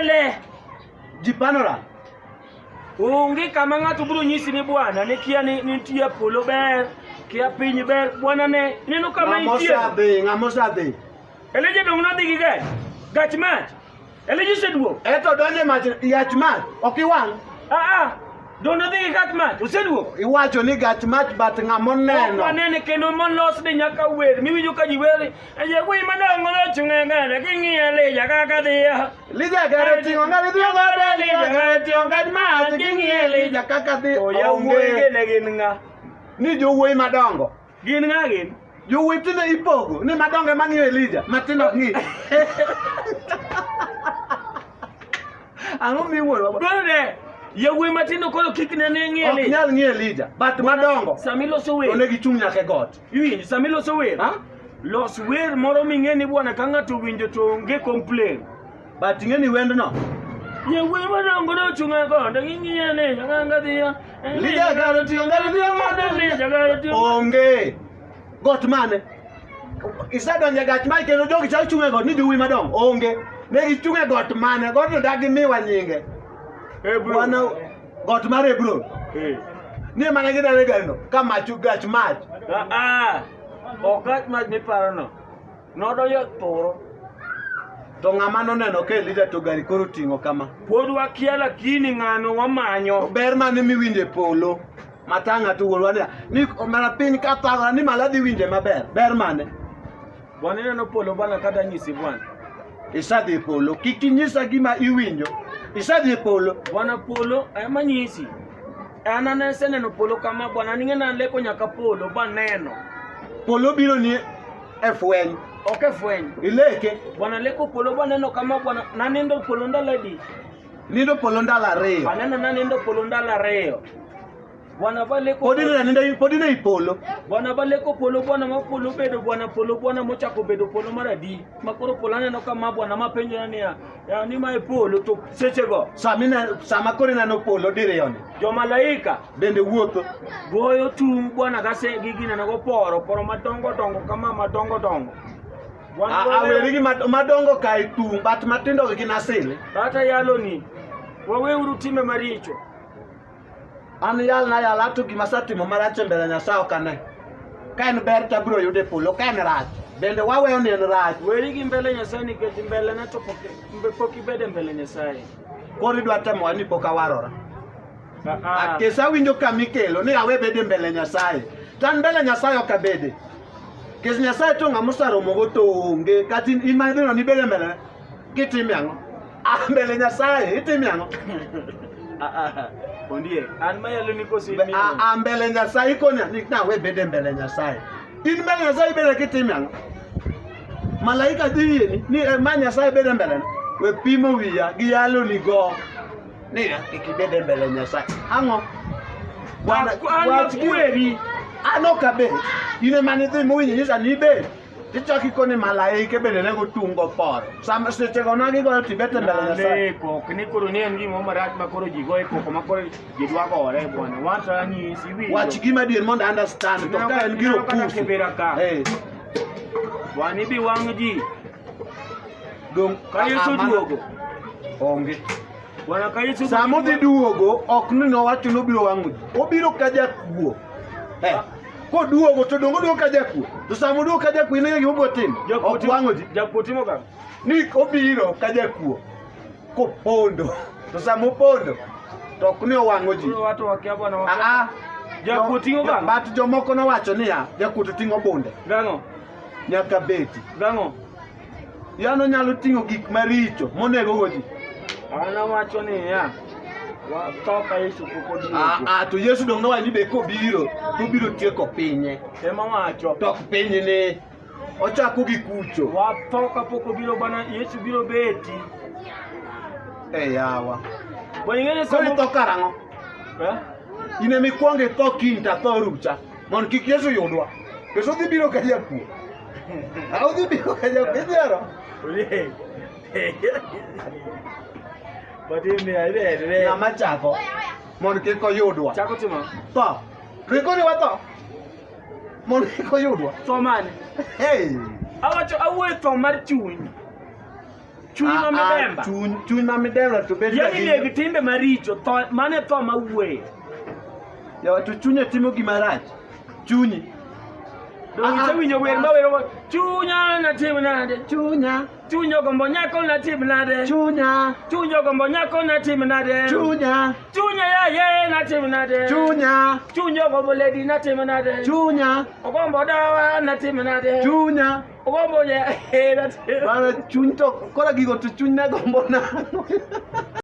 lele. Jipanora. Onge kama ng'ato biro nyisi ni bwana ne kia ni nitie polo ber, kia piny ber, bwana ne neno kama nitie. Ng'amosa dhi. Elije dong nodhi gi gach mach. Elije seduo. Eto donje mach yach mach, ok iwang'. Dong nodhi gi gach mach, oseduo. Iwacho ni gach mach bat ng'amoneno. Wanene kendo molos ni nyaka wer, miwinjo ka ji wer. Aje wi madongo no chunga ngana king'iya leja kaka dhiya. Lija gare tingo ngari dhiya gare lija gare tingo gach mach king'iya leja kaka dhiya. To yawuoyi ne gin ng'a? Ni jowuoyi madongo. Gin ng'a gin? Jowuoyi tinde ipogo, ni madongo ema ng'iyo Elija, matindo ng'i. Ang'o miwuoro? Bende, yawuoyi matindo koro kik ne ng'iyo Elija. Ok nyal ng'iyo Elija, but madongo. Samiloso wer. Onegi chung nyaka got. Iwinjo, samiloso wer. Los wer moro ming'e ni bwana ka ng'ato winjo to onge complain. But ing'e ni wendno. Yawuoyi madongo no chung'a got, ng'iyo ne kaka dhiya. Elija gare tingo ngari dhiya onge. Got mane? Isedonje gach mach kendo jogi chal chung' e got ni jowuoyi madongo. Onge. Ne gichung' e got mane? Got no dagi miwa nyinge. Bwana got mar Hebron. Ni mana gidare garino ka mach gach mach. Ok gach mach miparono. Nodonjo thuro. To ng'ama noneno ka Elija to gari koro ting'o kama. Pod wakia lakini ng'ano wamanyo. Ber mane miwinje polo. Matanga to wuorwa ni mana piny ka thagora ni mala dhi winje maber. Ber mane? Bwana neno polo bana kata nyisi bwana. Isadhi polo. Kik inyisa gima iwinjo. Isadhi polo. Bwana polo ema nyisi. An anese neno polo kama bwana ning'e na leko nyaka polo ba neno. Polo biro ni e fweny. Ok e fweny. Ileke. Bwana leko polo ba neno kama bwana nanindo polo ndalo di. Nindo polo ndalo 2. Aneno nanindo polo ndalo 2. Bwana baleko podine ipolo. Bwana baleko polo bwana ma polo bedo bwana polo bwana mochako bedo polo maradi. Makoro polo aneno kama bwana mapenjo ni ya ni ma polo to sechego. Sama koro neno polo diriyoni. Jo malaika bende wuotho. Goyo tung bwana gase gigina nago poro madongo dongo kama madongo dongo. Aweri gi madongo kai tung bat matindo gi nasile. Kata yalo ni. Waweuru time maricho. An yal na yala to gima satimo marach mbele Nyasaye okane. Ka en ber ta biro yude polo, ka en rach. Bende waweyo ni en rach. Weri gi mbele Nyasaye nikech mbele na to pok ibede mbele Nyasaye. Koro idwa temo ni pok awarora. Kesa winjo kamikelo ni awe bede mbele Nyasaye. Tan mbele Nyasaye ok abede. Kes Nyasaye to ng'ama romo go to onge. Kati imagino ni bede mbele. Kitimi ang'o? Mbele Nyasaye itimi ang'o? Ondie, an mayalo ni kosi ni. Mbele Nyasaye konya ni na we bede mbele Nyasaye. In mbele Nyasaye bede kitimi ang'o? Malaika dhi ni ma Nyasaye bede mbele. We pimo wiya gi yalo ni go. Ni ikibede mbele Nyasaye. Ang'o? Bwana wach kweri. Ano kabe. Ine mane dhi mwinyi nyisa ni be. Tichaki kone malaike bende nego tungo poro. Sama seche gona gi goyo tibete mbele Nyasaye. Ko kini koro ni en gimo marach makoro ji goyo koko makoro ji dwa gore bwana. Wanta ni siwi. Wach gima dier mondo understand to ka en giro kufu. Wani bi wang ji. Dong ka Yesu duogo. Onge. Bwana ka Yesu samo dhi duogo ok ni nowacho no biro wang'o ji. Obiro ka jakuo. Ko duogo to dongo duogo ka jakuo. To samo duogo ka jakuo ne gimo biro timo. Ok wang'o ji. Jakuo timo ka. Ni obiro ka jakuo. Ko pondo. To samo pondo. To ok ni owang'o ji. Watu wakia bwana. Jakuo tingo ka. Bat jomoko nowacho niya, jakuo to tingo bunde. Gang'o? Nyaka beti. Gang'o? Yano nyalo tingo gik maricho monego go ji. Ana wacho ni ya. Wa toka Yesu poko duogo. To Yesu dong nowacho ni be kobiro, to biro tieko pinye. Ema wacho. Tok pinye ne. Ochako gi kucho. Wa toka poko biro bana Yesu biro beti. Yawa. Bonyene so to karang'o? Ine mikwonge to kinta to rucha. Mon kik Yesu yudwa. Yesu dhi biro ka jakuo. Dhi biro ka jakuo idhiero. Badime aire. Ng'ama chako. Mon kik oyudwa. Chako timo. To. Riko ni wato. Mon kik oyudwa. To mane? Hey. Awacho awuoyo tho mar chuny. chuny ma midemba. Chuny ma midemba to bet Yagi negi timbe maricho, mane tho mawuoye. Yawa to chunye timo gima rach. Chunyi. Winjo wer mawero chunya na tim nade. Chunyo gombo nyako na tim nade. Chunyo gombo nyako na tim nade. Chunya ya ye na tim nade. Chunyo gombo lady na tim nade. Ogombo dawa na tim nade. Ogombo ye na tim. Bana chuny to kora gigo to chuny na gombo na.